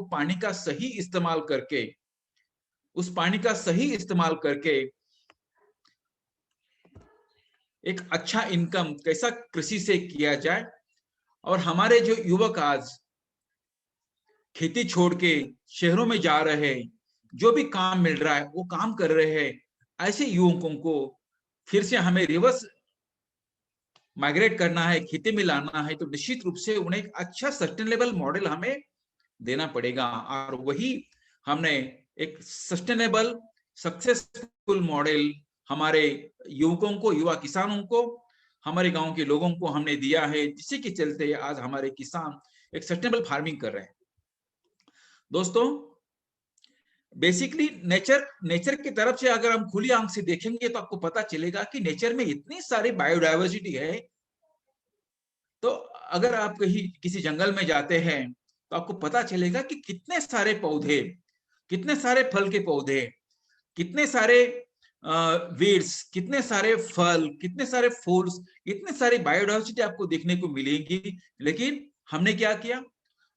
पानी का सही इस्तेमाल करके, उस पानी का सही इस्तेमाल करके एक अच्छा इनकम कैसा कृषि से किया जाए। और हमारे जो युवक आज खेती छोड़ के शहरों में जा रहे हैं, जो भी काम मिल रहा है वो काम कर रहे हैं, ऐसे युवकों को फिर से हमें रिवर्स माइग्रेट करना है, खेती में लाना है, तो निश्चित रूप से उन्हें एक अच्छा सस्टेनेबल मॉडल हमें देना पड़ेगा। और वही हमने एक सस्टेनेबल सक्सेसफुल मॉडल हमारे युवकों को, युवा किसानों को, हमारे गांव के लोगों को हमने दिया है, जिसके के चलते आज हमारे किसान एक सस्टेनेबल फार्मिंग कर रहे हैं। दोस्तों, बेसिकली नेचर की तरफ से अगर हम खुली आंख से देखेंगे तो आपको पता चलेगा कि नेचर में इतनी सारी बायोडाइवर्सिटी है। तो अगर आप कहीं किसी जंगल में जाते हैं तो आपको पता चलेगा कि कितने सारे पौधे, कितने सारे फल के पौधे, कितने सारे वीड्स, कितने सारे फल, कितने सारे फूल्स, इतने सारी बायोडाइवर्सिटी आपको देखने को मिलेंगी। लेकिन हमने क्या किया,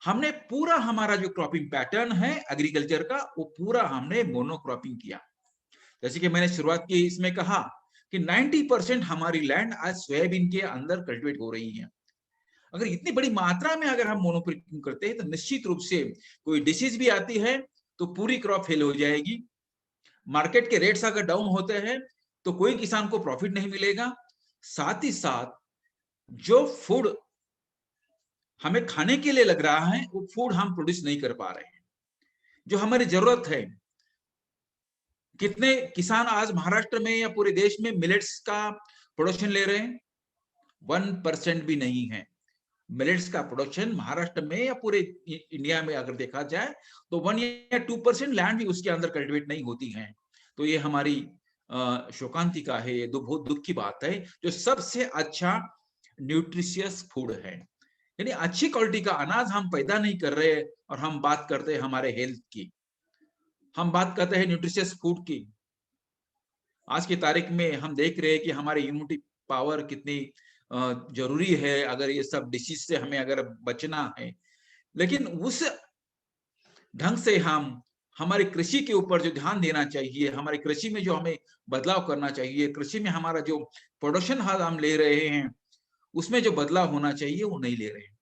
हमने पूरा हमारा जो क्रॉपिंग पैटर्न है एग्रीकल्चर का, वो पूरा हमने मोनोक्रॉपिंग किया। जैसे कि मैंने शुरुआत की इसमें कहा कि 90% हमारी लैंड आज सोयाबीन के अंदर कल्टिवेट हो रही है। अगर इतनी बड़ी मात्रा में अगर हम मोनोक्रॉपिंग करते हैं तो निश्चित रूप से कोई डिसीज भी आती है तो पूरी क्रॉप फेल हो जाएगी। मार्केट के रेट्स अगर डाउन होते हैं तो कोई किसान को प्रॉफिट नहीं मिलेगा। साथ ही साथ जो फूड हमें खाने के लिए लग रहा है वो फूड हम प्रोड्यूस नहीं कर पा रहे हैं, जो हमारी जरूरत है। कितने किसान आज महाराष्ट्र में या पूरे देश में मिलेट्स का प्रोडक्शन ले रहे हैं? 1% भी नहीं है। मिलेट्स का प्रोडक्शन महाराष्ट्र में या पूरे इंडिया में अगर देखा जाए तो 1 या 2% लैंड भी उसके अंदर कल्टिवेट नहीं होती है। तो ये हमारी शोकांतिका है, ये बहुत दुख की बात है। जो सबसे अच्छा न्यूट्रिशियस फूड है, यानी अच्छी क्वालिटी का अनाज हम पैदा नहीं कर रहे, और हम बात करते हैं हमारे हेल्थ की, हम बात करते हैं न्यूट्रिशियस फूड की। आज की तारीख में हम देख रहे हैं कि हमारी इम्यूनिटी पावर कितनी जरूरी है अगर ये सब डिसीज से हमें अगर बचना है। लेकिन उस ढंग से हम हमारी कृषि के ऊपर जो ध्यान देना चाहिए, हमारी कृषि में जो हमें बदलाव करना चाहिए, कृषि में हमारा जो प्रोडक्शन हाल हम ले रहे हैं उसमें जो बदलाव होना चाहिए वो नहीं ले रहे हैं।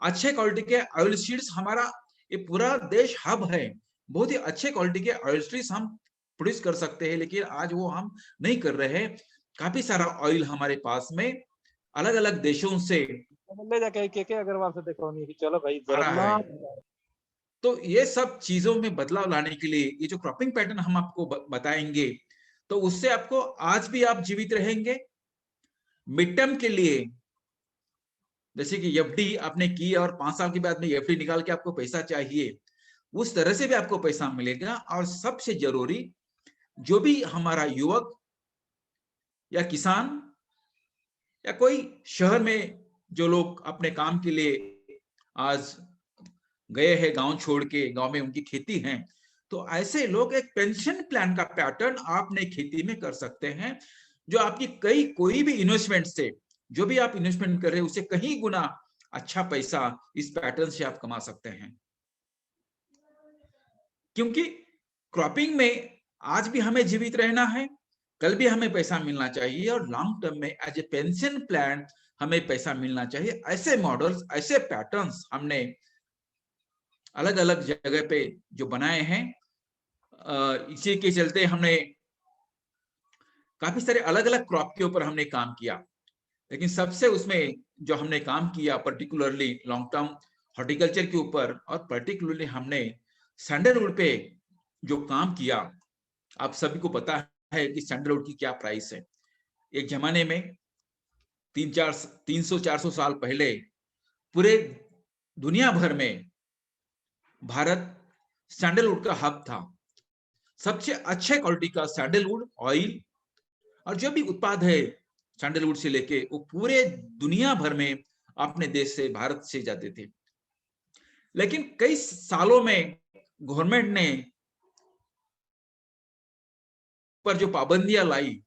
अच्छे क्वालिटी के ऑयल सीड्स, हमारा ये पूरा देश हब है, बहुत ही अच्छे क्वालिटी के ऑयल सीड्स हम प्रोड्यूस कर सकते हैं, लेकिन आज वो हम नहीं कर रहे हैं। काफी सारा ऑयल हमारे पास में अलग अलग देशों से ले जाके के अग्रवाल से देखो नहीं कि चलो भाई आ रहा ना। है। तो ये सब चीजों में बदलाव लाने के लिए ये जो क्रॉपिंग पैटर्न हम आपको बताएंगे, तो उससे आपको आज भी आप जीवित रहेंगे। मिड टर्म के लिए जैसे कि एफडी आपने की और 5 साल के बाद में एफडी निकाल के आपको पैसा चाहिए, उस तरह से भी आपको पैसा मिलेगा। और सबसे जरूरी, जो भी हमारा युवक या किसान या कोई शहर में जो लोग अपने काम के लिए आज गए हैं, गांव छोड़ के, गांव में उनकी खेती है, तो ऐसे लोग एक पेंशन प्लान का पैटर्न आपने खेती में कर सकते हैं, जो आपकी कोई भी इन्वेस्टमेंट से, जो भी आप इन्वेस्टमेंट कर रहे हैं उससे कहीं गुना अच्छा पैसा इस पैटर्न से आप कमा सकते हैं। क्योंकि क्रॉपिंग में आज भी हमें जीवित रहना है, कल भी हमें पैसा मिलना चाहिए, और लॉन्ग टर्म में एज ए पेंशन प्लान हमें पैसा मिलना चाहिए। ऐसे मॉडल्स, ऐसे पैटर्न्स हमने अलग अलग जगह पे जो बनाए हैं। इसी के चलते हमने काफी सारे अलग अलग क्रॉप के ऊपर हमने काम किया, लेकिन सबसे उसमें जो हमने काम किया पर्टिकुलरली लॉन्ग टर्म हॉर्टिकल्चर के ऊपर, और पर्टिकुलरली हमने सैंडलवुड पे जो काम किया। आप सभी को पता है कि सैंडलवुड की क्या प्राइस है। एक जमाने में 300-400 साल पहले पूरे दुनिया भर में भारत सैंडलवुड का हब था। सबसे अच्छे क्वालिटी का सैंडलवुड ऑयल और जो भी उत्पाद है सैंडलवुड से लेके, वो पूरे दुनिया भर में अपने देश से, भारत से जाते थे। लेकिन कई सालों में गवर्नमेंट ने पर जो पाबंदियां लाई,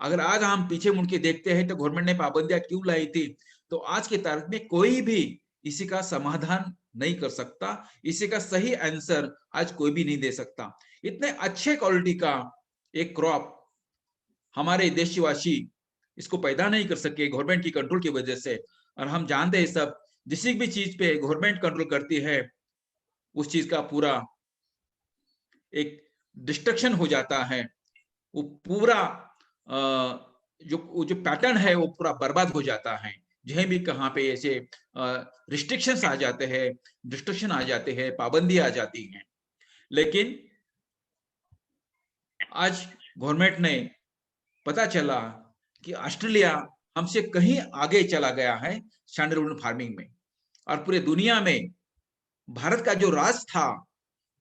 अगर आज हम पीछे मुड़ के देखते हैं तो गवर्नमेंट ने पाबंदियां क्यों लाई थी, तो आज की तारीख में कोई भी इसी का समाधान नहीं कर सकता, इसी का सही आंसर आज कोई भी नहीं दे सकता। इतने अच्छे क्वालिटी का एक क्रॉप हमारे देशवासी इसको पैदा नहीं कर सके गवर्नमेंट की कंट्रोल की वजह से। और हम जानते हैं सब, जिस भी चीज पे गवर्नमेंट कंट्रोल करती है उस चीज का पूरा एक डिस्ट्रक्शन हो जाता है, वो पूरा जो पैटर्न है वो पूरा बर्बाद हो जाता है। जहीं भी कहाँ पे ऐसे रिस्ट्रिक्शंस आ जाते हैं, डिस्ट्रक्शन आ जाते हैं, पाबंदी आ जाती हैं। लेकिन आज गवर्नमेंट ने पता चला कि ऑस्ट्रेलिया हमसे कहीं आगे चला गया है सैंडलवुड फार्मिंग में, और पूरे दुनिया में भारत का जो राज था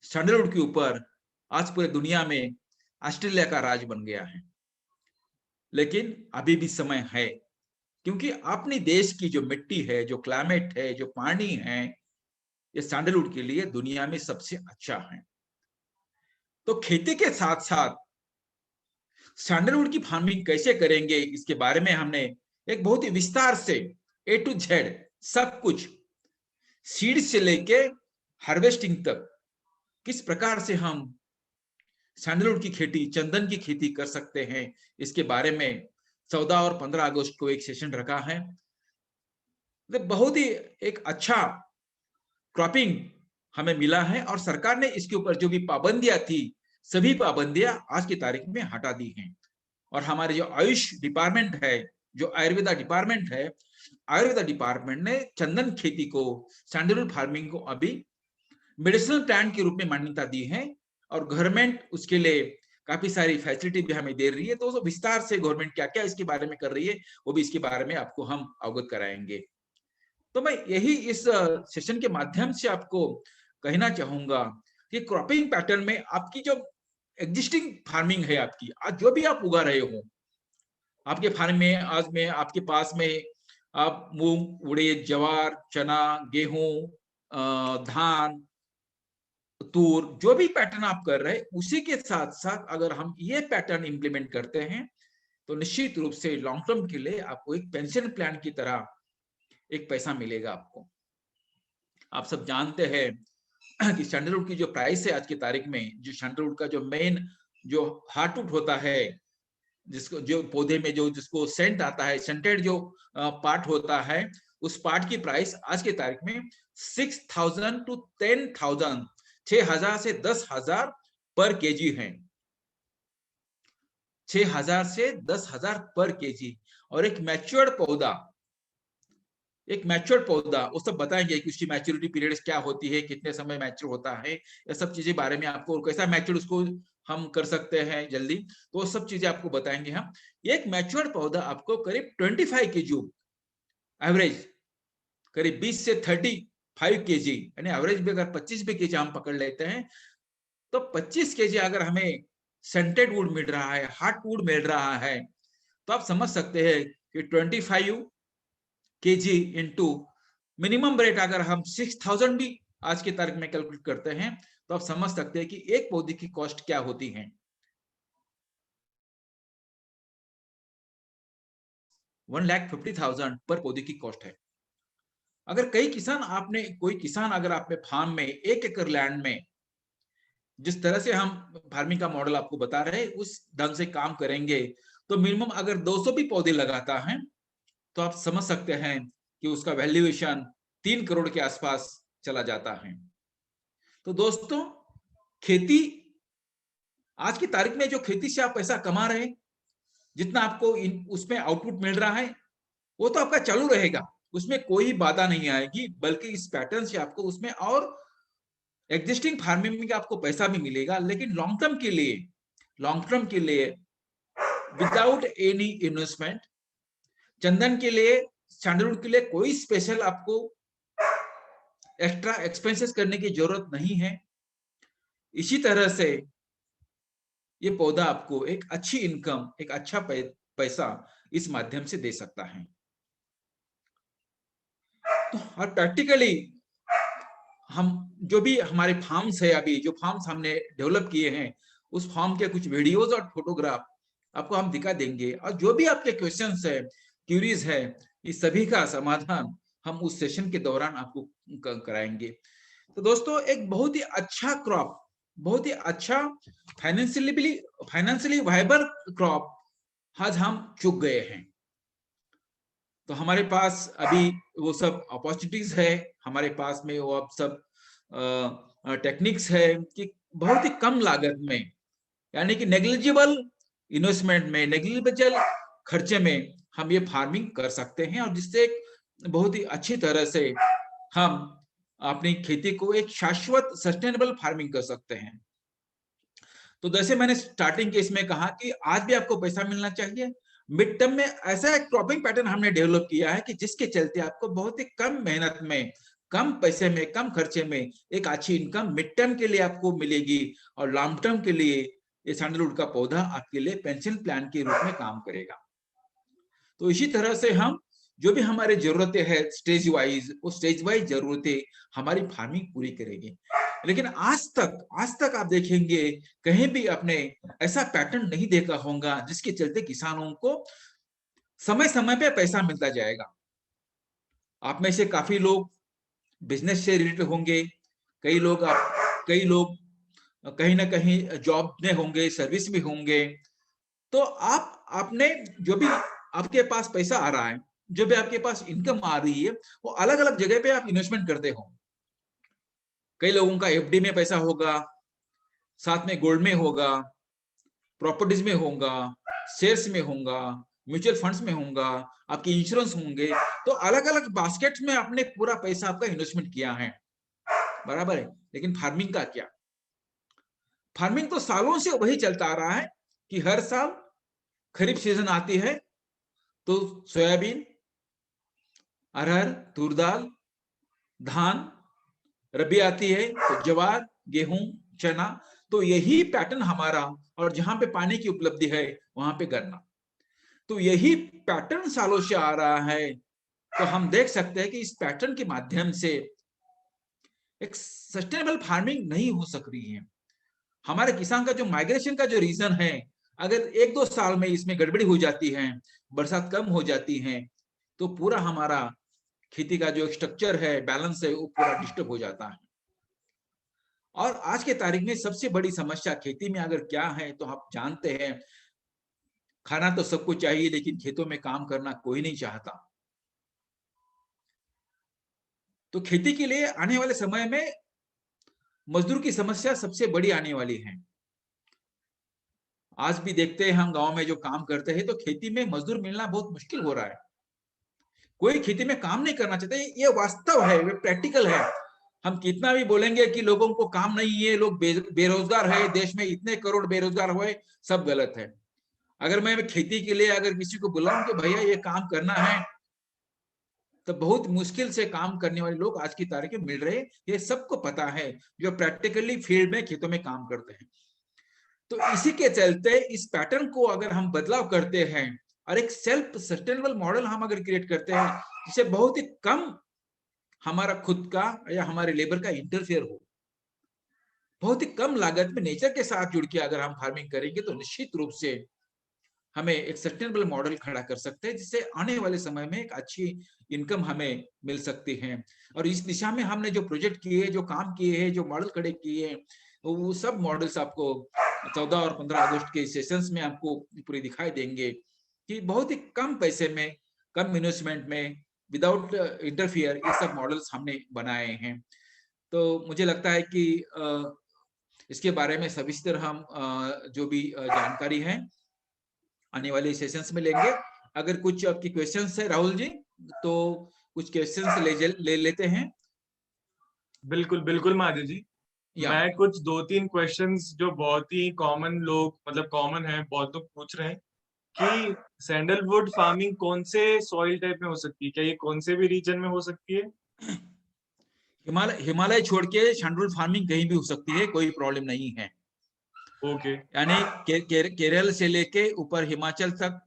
सैंडलवुड के ऊपर, आज पूरे दुनिया में ऑस्ट्रेलिया का राज बन गया है। लेकिन अभी भी समय है, क्योंकि अपने देश की जो मिट्टी है, जो क्लाइमेट है, जो पानी है, ये सैंडलवुड के लिए दुनिया में सबसे अच्छा है। तो खेती के साथ साथ सैंडलवुड की फार्मिंग कैसे करेंगे, इसके बारे में हमने एक बहुत ही विस्तार से A to Z सब कुछ, सीड से लेके हार्वेस्टिंग तक, किस प्रकार से हम सैंडलवुड की खेती, चंदन की खेती कर सकते हैं, इसके बारे में 14 और 15 अगस्त को एक सेशन रखा है। बहुत ही एक अच्छा क्रॉपिंग हमें मिला है, और सरकार ने इसके ऊपर जो भी पाबंदियां थी, सभी पाबंदियां आज की तारीख में हटा दी हैं। और हमारे जो आयुष डिपार्टमेंट है, जो आयुर्वेदा डिपार्टमेंट है, आयुर्वेदा डिपार्टमेंट ने चंदन खेती को, सैंडलवुड फार्मिंग को अभी मेडिसिनल प्लांट के रूप में मान्यता दी है, और गवर्नमेंट उसके लिए काफी सारी फैसिलिटी भी हमें दे रही है। तो विस्तार से गवर्नमेंट क्या क्या इसके बारे में कर रही है, वो भी इसके बारे में आपको हम अवगत कराएंगे। तो मैं यही इस सेशन के माध्यम से आपको कहना चाहूंगा कि क्रॉपिंग पैटर्न में आपकी जो एग्जिस्टिंग फार्मिंग है, आपकी आज जो भी आप उगा रहे हो, आपके फार्म में आज में आपके पास में आप मूंग, उड़द, जवार, चना, गेहूं, धान, तूर, जो भी पैटर्न आप कर रहे हैं, उसी के साथ साथ अगर हम ये पैटर्न इंप्लीमेंट करते हैं तो निश्चित रूप से लॉन्ग टर्म के लिए आपको एक पेंशन प्लान की तरह एक पैसा मिलेगा आपको। आप सब जानते हैं कि सैंडलवुड की जो प्राइस है आज की तारीख में, जो सैंडलवुड का जो मेन जो हार्टवुड होता है, जिसको जो पौधे में जो जिसको सेंट आता है, सेंटेड जो पार्ट होता है, उस पार्ट की प्राइस आज की तारीख में 6,000 to 10,000, 6,000 से 10,000 पर केजी है, 6,000 से 10,000 पर केजी। और एक मैच्योर्ड पौधा वो सब बताएंगे कि उसकी मैच्योरिटी पीरियड क्या होती है, कितने समय मैच्योर होता है, ये सब चीजें बारे में आपको, कैसा मैच्योर उसको हम कर सकते हैं जल्दी, तो वो सब चीजें आपको बताएंगे हम। एक मैच्योर्ड पौधा आपको करीब 25 केजी एवरेज, करीब 20 से 35 केजी, यानी एवरेज भी अगर 25 भी केजी हम पकड़ लेते हैं, तो 25 केजी अगर हमें सेंटेड वुड मिल रहा है, हार्ट वुड मिल रहा है, तो आप समझ सकते हैं कि 25 केजी इंटू मिनिमम रेट अगर हम 6,000 भी आज की तारीख में कैलकुलेट करते हैं, तो आप समझ सकते हैं कि एक पौधे की कॉस्ट क्या होती है। 1,50,000 पर पौधे की कॉस्ट है। अगर कोई किसान अगर आपने फार्म में 1 एकड़ लैंड में, जिस तरह से हम फार्मिंग का मॉडल आपको बता रहे हैं, उस ढंग से काम करेंगे, तो मिनिमम अगर 200 भी पौधे लगाता है, तो आप समझ सकते हैं कि उसका वैल्यूएशन 3 करोड़ के आसपास चला जाता है। तो दोस्तों, खेती आज की तारीख में जो खेती से आप पैसा कमा रहे हैं, जितना आपको उसमें आउटपुट मिल रहा है, वो तो आपका चालू रहेगा, उसमें कोई बाधा नहीं आएगी, बल्कि इस पैटर्न से आपको उसमें और एग्जिस्टिंग फार्मिंग में आपको पैसा भी मिलेगा। लेकिन लॉन्ग टर्म के लिए विदाउट एनी इन्वेस्टमेंट, चंदन के लिए, सैंडलवुड के लिए कोई स्पेशल आपको एक्स्ट्रा एक्सपेंसेस करने की जरूरत नहीं है। इसी तरह से ये पौधा आपको एक अच्छी इनकम, एक अच्छा पैसा इस माध्यम से दे सकता है। तो और प्रैक्टिकली हम जो भी हमारे फार्म्स है, अभी जो फार्म्स हमने डेवलप किए हैं, उस फार्म के कुछ वीडियोस और फोटोग्राफ आपको हम दिखा देंगे, और जो भी आपके क्वेश्चंस है, क्यूरीज है, इस सभी का समाधान हम उस सेशन के दौरान आपको कराएंगे। तो दोस्तों, एक बहुत ही अच्छा क्रॉप, बहुत ही अच्छा फाइनेंशियली वाइबल क्रॉप आज हम चुक गए हैं। तो हमारे पास अभी वो सब अपॉर्चुनिटीज है, हमारे पास में वो अब सब टेक्निक्स है कि बहुत ही कम लागत में, यानी कि नेग्लिजिबल इन्वेस्टमेंट में, नेग्लिजिबल खर्चे में हम ये फार्मिंग कर सकते हैं, और जिससे बहुत ही अच्छी तरह से हम अपनी खेती को एक शाश्वत सस्टेनेबल फार्मिंग कर सकते हैं। तो जैसे मैंने स्टार्टिंग के इसमें कहा कि आज भी आपको पैसा मिलना चाहिए, मिड टर्म में ऐसा एक क्रॉपिंग पैटर्न हमने डेवलप किया है कि जिसके चलते आपको बहुत ही कम मेहनत में, कम पैसे में, कम खर्चे में एक अच्छी इनकम मिड टर्म के लिए आपको मिलेगी, और लॉन्ग टर्म के लिए ये सैंडलवुड का पौधा आपके लिए पेंशन प्लान के रूप में काम करेगा। तो इसी तरह से हम जो भी हमारी जरूरतें हैं स्टेज वाइज, वो स्टेज वाइज जरूरतें हमारी फार्मिंग पूरी करेगी। लेकिन आज तक आप देखेंगे कहीं भी आपने ऐसा पैटर्न नहीं देखा होगा जिसके चलते किसानों को समय समय पे पैसा मिलता जाएगा। आप में से काफी लोग बिजनेस से रिलेटेड होंगे, कई लोग कहीं ना कहीं जॉब में होंगे, सर्विस में होंगे। तो आपने जो भी आपके पास पैसा आ रहा है, जो भी आपके पास इनकम आ रही है, वो अलग अलग जगह पे आप इन्वेस्टमेंट करते हो। कई लोगों का एफडी में पैसा होगा, साथ में गोल्ड में होगा, प्रॉपर्टीज में होगा, शेयर्स में होगा, म्यूचुअल फंड्स में होगा, आपके इंश्योरेंस होंगे। तो अलग अलग बास्केट में आपने पूरा पैसा आपका इन्वेस्टमेंट किया है, बराबर है। लेकिन फार्मिंग का क्या? फार्मिंग तो सालों से वही चलता आ रहा है कि हर साल खरीफ सीजन आती है तो सोयाबीन, अरहर, तूर दाल, धान, रबी आती है तो ज्वार, गेहूं, चना। तो यही पैटर्न हमारा, और जहां पे पानी की उपलब्धि है वहां पे गन्ना। तो यही पैटर्न सालों से आ रहा है। तो हम देख सकते हैं कि इस पैटर्न के माध्यम से एक सस्टेनेबल फार्मिंग नहीं हो सक रही है। हमारे किसान का जो माइग्रेशन का जो रीजन है, अगर 1-2 साल में इसमें गड़बड़ी हो जाती है, बरसात कम हो जाती है, तो पूरा हमारा खेती का जो स्ट्रक्चर है, बैलेंस है, वो पूरा डिस्टर्ब हो जाता है। और आज के तारीख में सबसे बड़ी समस्या खेती में अगर क्या है तो आप जानते हैं, खाना तो सबको चाहिए लेकिन खेतों में काम करना कोई नहीं चाहता। तो खेती के लिए आने वाले समय में मजदूर की समस्या सबसे बड़ी आने वाली है। आज भी देखते हैं हम गांव में जो काम करते हैं तो खेती में मजदूर मिलना बहुत मुश्किल हो रहा है। कोई खेती में काम नहीं करना चाहता, ये वास्तव है, ये प्रैक्टिकल है। हम कितना भी बोलेंगे कि लोगों को काम नहीं है, लोग बेरोजगार है, देश में इतने करोड़ बेरोजगार हुए, सब गलत है। अगर मैं खेती के लिए अगर किसी को बुलाऊं कि भैया ये काम करना है, तो बहुत मुश्किल से काम करने वाले लोग आज की तारीख में मिल रहे हैं। ये सबको पता है जो प्रैक्टिकली फील्ड में खेतों में काम करते हैं। तो इसी के चलते इस पैटर्न को अगर हम बदलाव करते हैं और एक सेल्फ सस्टेनेबल मॉडल हम अगर क्रिएट करते हैं, जिससे बहुत ही कम हमारा खुद का या हमारे लेबर का इंटरफेयर हो, बहुत ही कम लागत में नेचर के साथ जुड़ के अगर हम फार्मिंग करेंगे, तो निश्चित रूप से हमें एक सस्टेनेबल मॉडल खड़ा कर सकते हैं, जिससे आने वाले समय में एक अच्छी इनकम हमें मिल सकती है। और इस दिशा में हमने जो प्रोजेक्ट किए, जो काम किए हैं, जो मॉडल खड़े किए हैं, वो सब मॉडल्स आपको 14 और 15 अगस्त के सेशंस में आपको पूरी दिखाई देंगे कि बहुत ही कम पैसे में, कम इन्वेस्टमेंट में, विदाउट इंटरफियर, ये सब मॉडल्स हमने बनाए हैं। तो मुझे लगता है कि इसके बारे में सविस्तर हम जो भी जानकारी है आने वाले सेशंस में लेंगे। अगर कुछ आपकी क्वेश्चंस है राहुल जी, तो कुछ क्वेश्चंस ले लेते हैं। बिल्कुल बिल्कुल महादेव जी, मैं कुछ 2-3 क्वेश्चंस जो बहुत ही कॉमन लोग, मतलब कॉमन है, बहुत लोग पूछ रहे हैं कि सैंडलवुड फार्मिंग कौन से सॉइल टाइप में हो सकती है, क्या ये कौन से भी रीजन में हो सकती है? हिमालय छोड़ के सैंडलवुड फार्मिंग कहीं भी हो सकती है, कोई प्रॉब्लम नहीं है। ओके। यानी केरल से लेके ऊपर हिमाचल तक,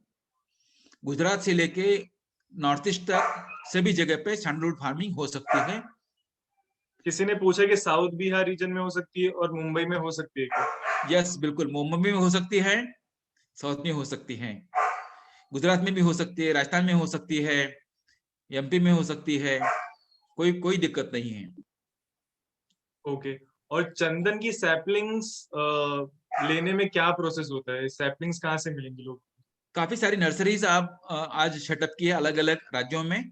गुजरात से लेके नॉर्थ ईस्ट तक, सभी जगह पे सैंडलवुड फार्मिंग हो सकती है। किसी ने पूछा कि साउथ बिहार रीजन में हो सकती है और मुंबई में हो सकती है क्या? यस, बिल्कुल, मुंबई में हो सकती है, साउथ में हो सकती है, गुजरात में भी हो सकती है, राजस्थान में हो सकती है, एमपी में हो सकती है, कोई दिक्कत नहीं है। ओके। और चंदन की सैपलिंग्स लेने में क्या प्रोसेस होता है? सैपलिंग्स कहाँ से मिलेंगे लोग? काफी सारी नर्सरीज आप आज सेटअप की है अलग अलग राज्यों में,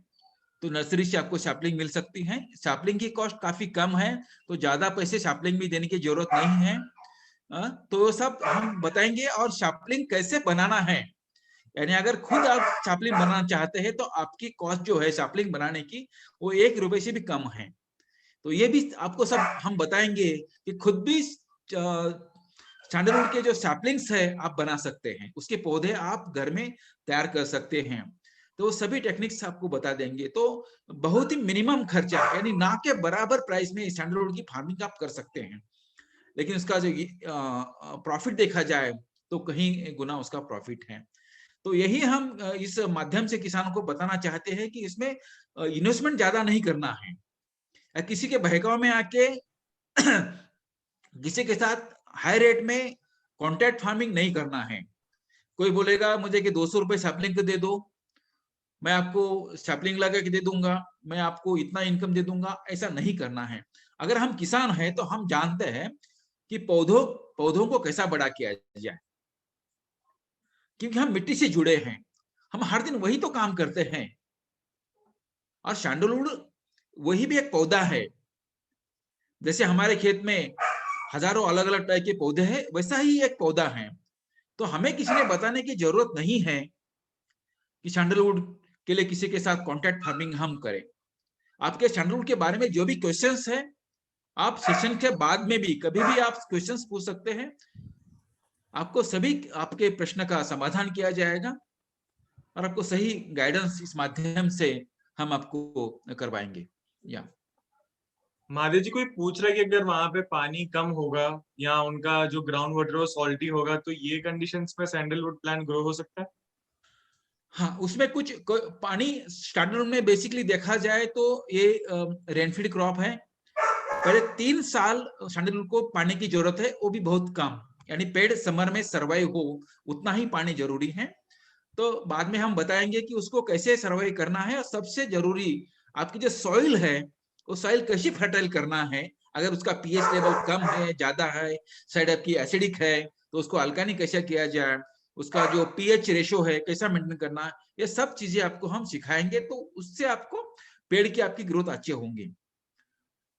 तो नर्सरी से आपको सैपलिंग मिल सकती है। सैपलिंग की कॉस्ट काफी कम है, तो ज्यादा पैसे सैपलिंग भी देने की जरूरत नहीं है। तो सब हम बताएंगे। और सैपलिंग कैसे बनाना है, यानी अगर खुद आप सैपलिंग बनाना चाहते हैं तो आपकी कॉस्ट जो है सैपलिंग बनाने की वो 1 रुपए से भी कम है। तो ये भी आपको सब हम बताएंगे कि खुद भी सैंडलवुड के जो सैपलिंग्स है आप बना सकते हैं, उसके पौधे आप घर में तैयार कर सकते हैं। तो सभी टेक्निक्स आपको बता देंगे। तो बहुत ही मिनिमम खर्चा, यानी ना के बराबर प्राइस में सैंडलवुड की फार्मिंग आप कर सकते हैं, लेकिन उसका जो प्रॉफिट देखा जाए तो कहीं गुना उसका प्रॉफिट है। तो यही हम इस माध्यम से किसानों को बताना चाहते हैं कि इसमें इन्वेस्टमेंट ज्यादा नहीं करना है। किसी के बहकाव में आके किसी के साथ हाई रेट में कॉन्ट्रैक्ट फार्मिंग नहीं करना है। कोई बोलेगा मुझे कि 200 रुपए सैपलिंग दे दो, मैं आपको सैपलिंग लगा के दे दूंगा, मैं आपको इतना इनकम दे दूंगा, ऐसा नहीं करना है। अगर हम किसान हैं तो हम जानते हैं कि पौधों को कैसा बड़ा किया जाए, क्योंकि हम मिट्टी से जुड़े हैं, हम हर दिन वही तो काम करते हैं। और सैंडलवुड वही भी एक पौधा है। जैसे हमारे खेत में हजारों अलग अलग टाइप के पौधे हैं, वैसा ही एक पौधा है। तो हमें किसी ने बताने की जरूरत नहीं है कि सैंडलवुड के लिए किसी के साथ कॉन्ट्रैक्ट फार्मिंग हम करें। आपके सैंडलवुड के बारे में जो भी क्वेश्चंस है, आप सेशन के बाद में भी कभी भी आप क्वेश्चंस पूछ सकते हैं। आपको सभी आपके प्रश्न का समाधान किया जाएगा और आपको सही गाइडेंस इस माध्यम से हम आपको करवाएंगे। या महादेव जी, कोई पूछ रहा है कि अगर वहां पे पानी कम होगा या उनका जो ग्राउंड वाटर हो सॉल्टी होगा तो ये कंडीशंस में सैंडलवुड प्लांट ग्रो हो सकता है? हाँ, उसमें पानी स्टैंडर्ड में बेसिकली देखा जाए तो ये रेनफीड क्रॉप है। पहले 3 साल सैंडलवुड को पानी की जरूरत है, वो भी बहुत कम, यानी पेड़ समर में सर्वाइव हो उतना ही पानी जरूरी है। तो बाद में हम बताएंगे कि उसको कैसे सर्वाइव करना है। और सबसे जरूरी आपकी जो सॉइल है, वो सॉइल कैसे फर्टाइल करना है। अगर उसका पीएच लेवल कम है, ज्यादा है, साइड आपकी एसिडिक है, तो उसको अल्कानी कैसे किया जाए, उसका जो पीएच रेशो है कैसा मेंटेन करना, ये सब चीजें आपको हम सिखाएंगे। तो उससे आपको पेड़ की आपकी ग्रोथ अच्छे होंगे।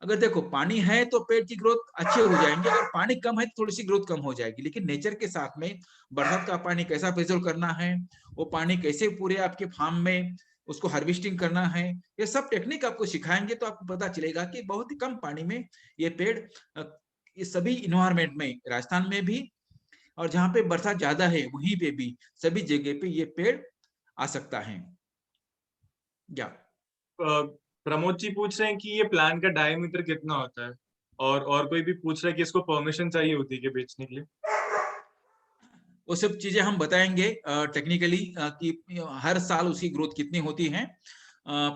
अगर देखो पानी है तो पेड़ की ग्रोथ अच्छे हो जाएंगे, अगर पानी कम है तो थोड़ी सी ग्रोथ कम हो जाएगी। लेकिन नेचर के साथ में बरसात का पानी कैसा प्रिजर्व करना है, वो पानी कैसे पूरे आपके फार्म में उसको हार्वेस्टिंग करना है, ये सब टेक्निक आपको सिखाएंगे। तो आपको पता चलेगा कि बहुत ही कम पानी में ये पेड़ ये सभी इन्वायरमेंट में, राजस्थान में भी और जहाँ पे बरसात ज्यादा है वहीं पे भी, सभी जगह पे ये पेड़ आ सकता है। या प्रमोद जी पूछ रहे हैं कि ये प्लांट का डायमीटर कितना होता है, और कोई भी पूछ रहा है कि इसको परमिशन चाहिए होती है कि बेचने के लिए? वो सब चीजें हम बताएंगे टेक्निकली कि हर साल उसकी ग्रोथ कितनी होती है।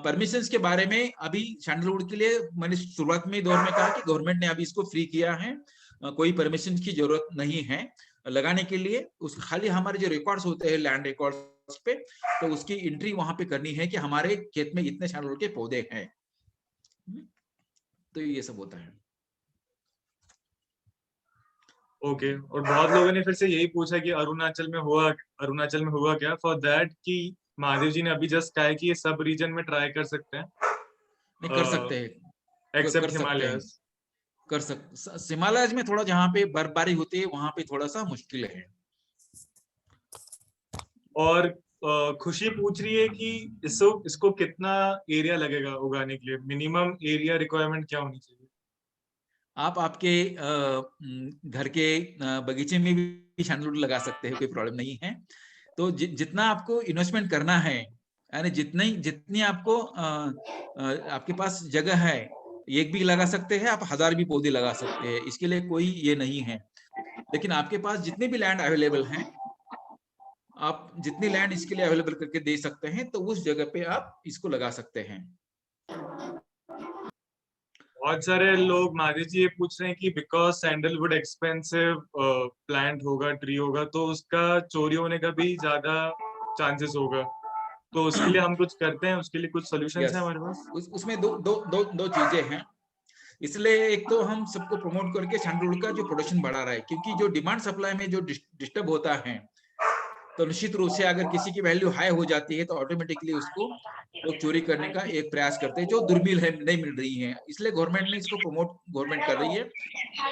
परमिशंस के बारे में अभी सैंडलवुड के लिए मैंने शुरुआत में दौर में कहा कि गवर्नमेंट ने अभी इसको फ्री किया है, कोई परमिशन की जरूरत नहीं है लगाने के लिए। उस खाली हमारे जो रिकॉर्ड्स होते हैं लैंड रिकॉर्ड्स पे, तो उसकी एंट्री वहां पे करनी है कि हमारे खेत में इतने सैंडलवुड के पौधे हैं। तो ये सब होता है। ओके। और बहुत लोगों ने फिर से यही पूछा कि अरुणाचल में हुआ क्या, फॉर दैट कि महादेव जी ने अभी जस्ट कहा है कि ये सब रीजन में ट्राई कर सकते हैं, नहीं कर सकते हैं, एक्सेप्ट हिमालयस। हिमालय में थोड़ा जहाँ पे बर्फबारी होती है वहां पे थोड़ा सा मुश्किल है। और खुशी पूछ रही है कि इसको कितना एरिया लगेगा उगाने के लिए, मिनिमम एरिया रिक्वायरमेंट क्या होनी चाहिए? आप आपके घर के बगीचे में भी सैंडलवुड लगा सकते हैं, कोई प्रॉब्लम नहीं है। तो जितना आपको इन्वेस्टमेंट करना है, यानी जितनी आपको आपके पास जगह है, एक भी लगा सकते हैं आप, 1000 भी पौधे लगा सकते हैं, इसके लिए कोई ये नहीं है। लेकिन आपके पास जितने भी लैंड अवेलेबल हैं, आप जितनी लैंड इसके लिए अवेलेबल करके दे सकते हैं, तो उस जगह पे आप इसको लगा सकते हैं। बहुत सारे लोग महादेव जी ये पूछ रहे हैं कि बिकॉज सैंडलवुड एक्सपेंसिव प्लांट होगा, ट्री होगा, तो उसका चोरी होने का भी ज्यादा चांसेस होगा, तो उसके लिए हम कुछ करते हैं, उसके लिए कुछ सॉल्यूशंस हैं हमारे पास? उसमें दो चीजें हैं। इसलिए एक तो हम सबको प्रमोट करके सैंडलवुड का जो प्रोडक्शन बढ़ा रहा है, क्योंकि जो डिमांड सप्लाई में जो डिस्टर्ब होता है, तो निश्चित रूप से अगर किसी की वैल्यू हाई हो जाती है तो ऑटोमेटिकली उसको लोग चोरी करने का एक प्रयास करते हैं, जो दुर्मिल है, नहीं मिल रही है। इसलिए गवर्नमेंट ने इसको गवर्नमेंट कर रही है।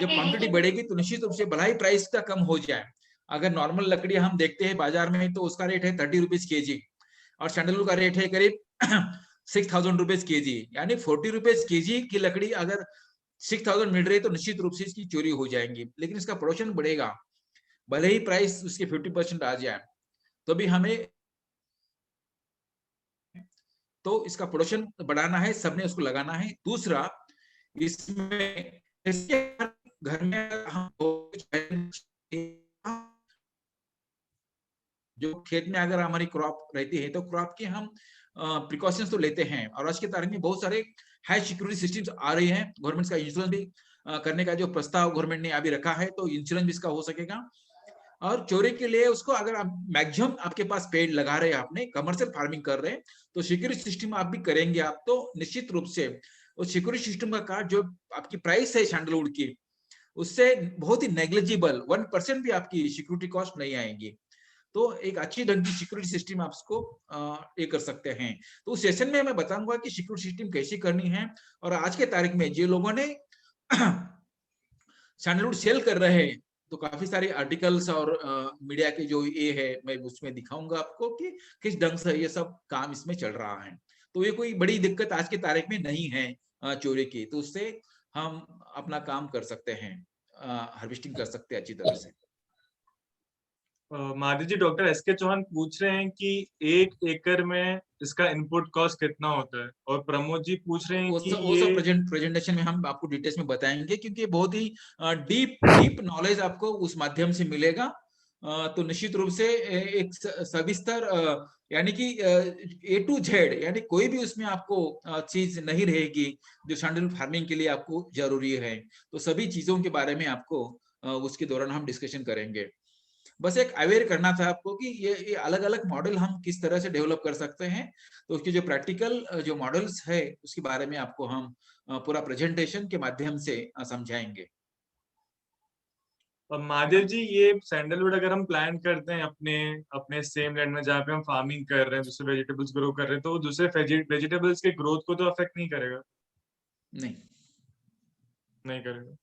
जब क्वांटिटी बढ़ेगी तो निश्चित रूप से भला ही प्राइस का कम हो जाए। अगर नॉर्मल लकड़ी हम देखते हैं बाजार में तो उसका रेट है 30 रुपीज केजी, और सैंडलवुड का रेट है करीब 6000 रुपीज केजी, यानी 40 रुपीज केजी की लकड़ी अगर 6000 मिल रही है तो निश्चित रूप से इसकी चोरी हो जाएंगी। लेकिन इसका प्रोडक्शन बढ़ेगा, भले ही प्राइस उसके 50% आ जाए, तो भी हमें तो इसका प्रोडक्शन बढ़ाना है, सबने उसको लगाना है। दूसरा, इसमें घर में हम जो खेत में अगर हमारी क्रॉप रहती है तो क्रॉप के हम प्रिकॉशंस तो लेते हैं, और आज के तारीख में बहुत सारे हाई सिक्योरिटी सिस्टम्स आ रही हैं। गवर्नमेंट का इंश्योरेंस भी करने का जो प्रस्ताव गवर्नमेंट ने अभी रखा है, तो इंश्योरेंस भी इसका हो सकेगा। और चोरी के लिए उसको अगर आप मैक्सिमम आपके पास पेड़ लगा रहे हैं, आपने कमर्शियल फार्मिंग कर रहे हैं, तो सिक्योरिटी सिस्टम आप भी करेंगे आप, तो निश्चित रूप से उस सिक्योरिटी सिस्टम का कार्ड जो आपकी प्राइस है सैंडलवुड की, उससे बहुत ही नेग्लिजिबल 1% भी आपकी सिक्योरिटी कॉस्ट नहीं आएगी। तो एक अच्छी ढंग की सिक्योरिटी सिस्टम आप उसको ये कर सकते हैं। तो उस सेशन में मैं बताऊंगा कि सिक्योरिटी सिस्टम कैसी करनी है। और आज के तारीख में जो लोगों ने सैंडलवुड सेल कर रहे हैं, तो काफी सारे आर्टिकल्स और मीडिया के जो ये है, मैं उसमें दिखाऊंगा आपको कि किस ढंग से ये सब काम इसमें चल रहा है। तो ये कोई बड़ी दिक्कत आज की तारीख में नहीं है चोरी की, तो उससे हम अपना काम कर सकते हैं, हार्वेस्टिंग कर सकते हैं अच्छी तरह से। माधव जी, डॉक्टर एस के चौहान पूछ रहे हैं कि 1 एकड़ में इसका इनपुट कॉस्ट कितना होता है, और प्रमोद जी पूछ रहे हैं कि वो सब प्रेजेंटेशन में हम आपको डिटेल्स में बताएंगे, क्योंकि बहुत ही डीप नॉलेज आपको उस माध्यम से मिलेगा। तो निश्चित रूप से एक सविस्तर यानी कि A to Z, यानी कोई भी उसमें आपको चीज नहीं रहेगी जो सैंडलवुड फार्मिंग के लिए आपको जरूरी है। तो सभी चीजों के बारे में आपको उसके दौरान हम डिस्कशन करेंगे। बस एक अवेयर करना था आपको कि ये अलग अलग मॉडल हम किस तरह से डेवलप कर सकते हैं। तो उसके जो प्रैक्टिकल जो मॉडल्स है उसके बारे में आपको हम पूरा प्रेजेंटेशन के माध्यम से समझाएंगे। महादेव जी, ये सैंडलवुड अगर हम प्लान करते हैं अपने अपने सेम लैंड में जहाँ पे हम फार्मिंग कर रहे हैं, दूसरे वेजिटेबल्स ग्रो कर रहे हैं, तो वो दूसरे वेजिटेबल्स के ग्रोथ को तो अफेक्ट नहीं करेगा? नहीं करेगा।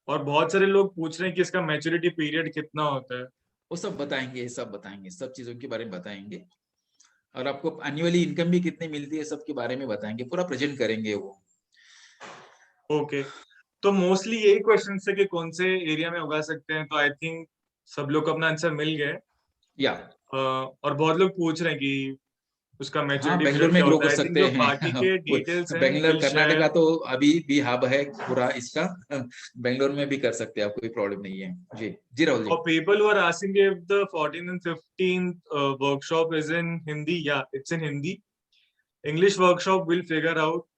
और बहुत सारे लोग पूछ रहे हैं कि इसका मैच्योरिटी पीरियड कितना होता है? वो सब बताएंगे, सब चीजों के बारे में बताएंगे, और आपको एनुअली इनकम भी कितनी मिलती है सब के बारे में बताएंगे, पूरा प्रेजेंट करेंगे वो। ओके, तो मोस्टली यही क्वेश्चन है कि कौन से एरिया में उगा सकते हैं, तो आई थिंक सब लोग को अपना आंसर मिल गए। या और बहुत लोग पूछ रहे हैं कि उसका मैच्योरिटी बेंगलोर में ग्रो कर सकते जो हैं। बाकी के डिटेल्स हैं बेंगलोर कर्नाटका तो अभी भी हब है पूरा इसका। बेंगलोर में भी कर सकते हैं आप, कोई प्रॉब्लम नहीं है। जी राहुल जी। और people were asking if the 14th and 15th workshop is in Hindi. Yeah, it's in Hindi. English workshop will figure out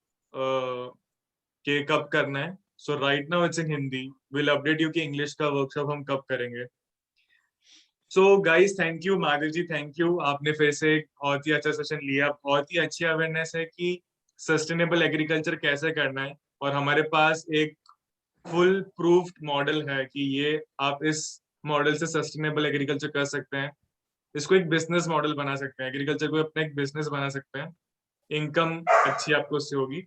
कि कब करना है. So right now it's in Hindi. We'll update you कि English का workshop हम कब करेंगे. So guys, thank you Madhav ji, thank you. आपने फिर से एक बहुत ही अच्छा सेशन लिया, बहुत ही अच्छी अवेयरनेस है कि सस्टेनेबल एग्रीकल्चर कैसे करना है, और हमारे पास एक फुल प्रूफ्ड मॉडल है कि ये आप इस मॉडल से सस्टेनेबल एग्रीकल्चर कर सकते हैं, इसको एक बिजनेस मॉडल बना सकते हैं, एग्रीकल्चर को अपना एक बिजनेस बना सकते हैं, इनकम अच्छी आपको उससे होगी।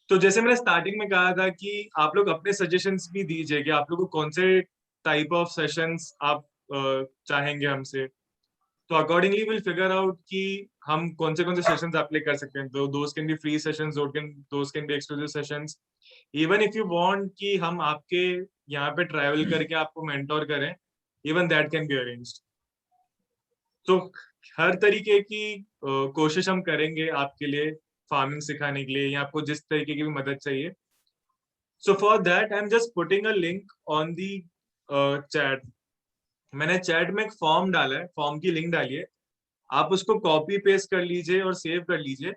तो जैसे मैंने स्टार्टिंग में कहा था कि आप लोग अपने सजेशंस भी दीजिए कि आप लोग को कौन से टाइप ऑफ सेशंस आप चाहेंगे हमसे, तो अकॉर्डिंगली विल फिगर आउट कि हम कौन से सेशंस अप्लाई कर सकते हैं। तो दोस्त कैन बी फ्री सेशंस, दोस्त can be exclusive sessions, even if you want कि हम आपके यहाँ पे ट्रैवल करके आपको मेंटोर करें, even that can be arranged. तो हर तरीके की कोशिश हम करेंगे आपके लिए, फार्मिंग सिखाने के लिए, या आपको जिस तरीके की भी मदद चाहिए। So for that I am just putting a link on the chat. मैंने चैट में एक फॉर्म डाला है, फॉर्म की लिंक डाली है, आप उसको कॉपी पेस्ट कर लीजिए और सेव कर लीजिए,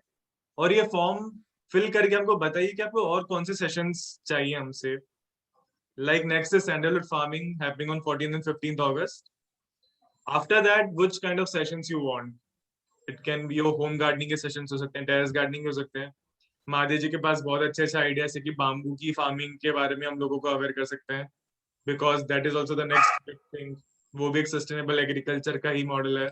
और ये फॉर्म फिल करके हमको बताइए कि आपको और कौन से सेशंस चाहिए हमसे। Like next is sandalwood farming happening on 14th and 15th August, After that, which kind of sessions you want? It can be your home gardening के sessions हो सकते हैं, terrace gardening हो सकते हैं. महादेव जी के पास बहुत अच्छे आइडियाज है कि बाम्बू की फार्मिंग के बारे में हम लोगों को अवेयर कर सकते हैं, because that is also the next big thing. वो भी एक सस्टेनेबल एग्रीकल्चर का ही मॉडल है.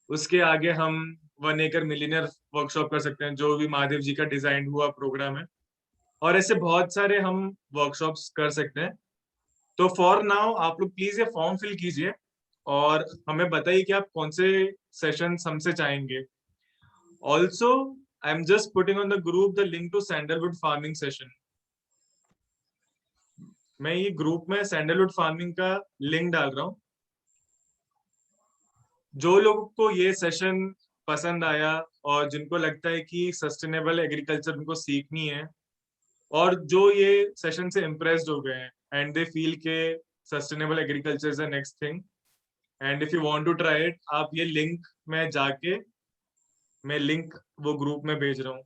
उसके आगे हम 1 acre मिलियनर वर्कशॉप कर सकते हैं, जो भी महादेव जी का डिजाइन हुआ प्रोग्राम है, और ऐसे बहुत सारे हम वर्कशॉप्स कर सकते हैं. तो फॉर नाउ आप लोग प्लीज ये फॉर्म फिल कीजिए और हमें बताइए कि आप कौन से सेशन हमसे चाहेंगे. Also I'm just putting on the group the link to sandalwood farming session. मैं ये ग्रुप में सैंडलवुड फार्मिंग का लिंक डाल रहा हूँ. जो लोगों को ये सेशन पसंद आया और जिनको लगता है कि सस्टेनेबल एग्रीकल्चर उनको सीखनी है, और जो ये सेशन से इम्प्रेस्ड हो गए हैं एंड दे फील के sustainable agriculture is the next thing, and if you want to try it, आप ये लिंक में जाके, मैं लिंक वो ग्रुप में भेज रहा हूँ.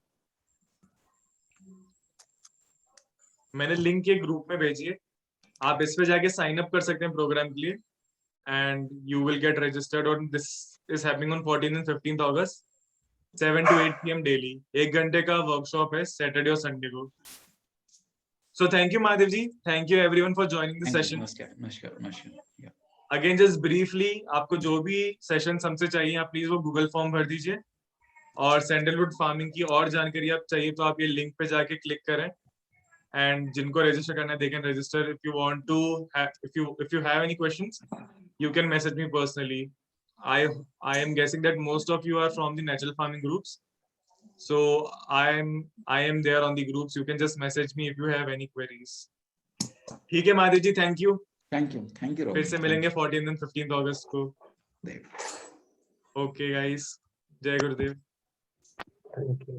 मैंने लिंक ये ग्रुप में भेजी है. आप इस पे जाके साइन अप कर सकते हैं प्रोग्राम के लिए, and you will get registered. और this is happening on 14th and 15th August 7 to 8 PM daily. 1 घंटे का वर्कशॉप है, सैटरडे और संडे को. So thank you Mahadev ji, thank you everyone for joining this session. नमस्कार. अगेन जस्ट ब्रीफली, आपको जो भी सेशन हमसे चाहिए आप प्लीज वो गूगल फॉर्म भर दीजिए, और सैंडलवुड फार्मिंग की और जानकारी आप चाहिए तो आप ये लिंक पे जाके क्लिक करें, एंड जिनको रजिस्टर करना है they can register. If you want to, if you have any questions, you can message me personally. I am guessing that most of you are from the natural farming groups, so I am there on the groups. You can just message me if you have any queries. ठीक है Mahadev ji, thank you. फिर से मिलेंगे 14th and 15th August को. Okay guys, जय गुरुदेव. Thank you.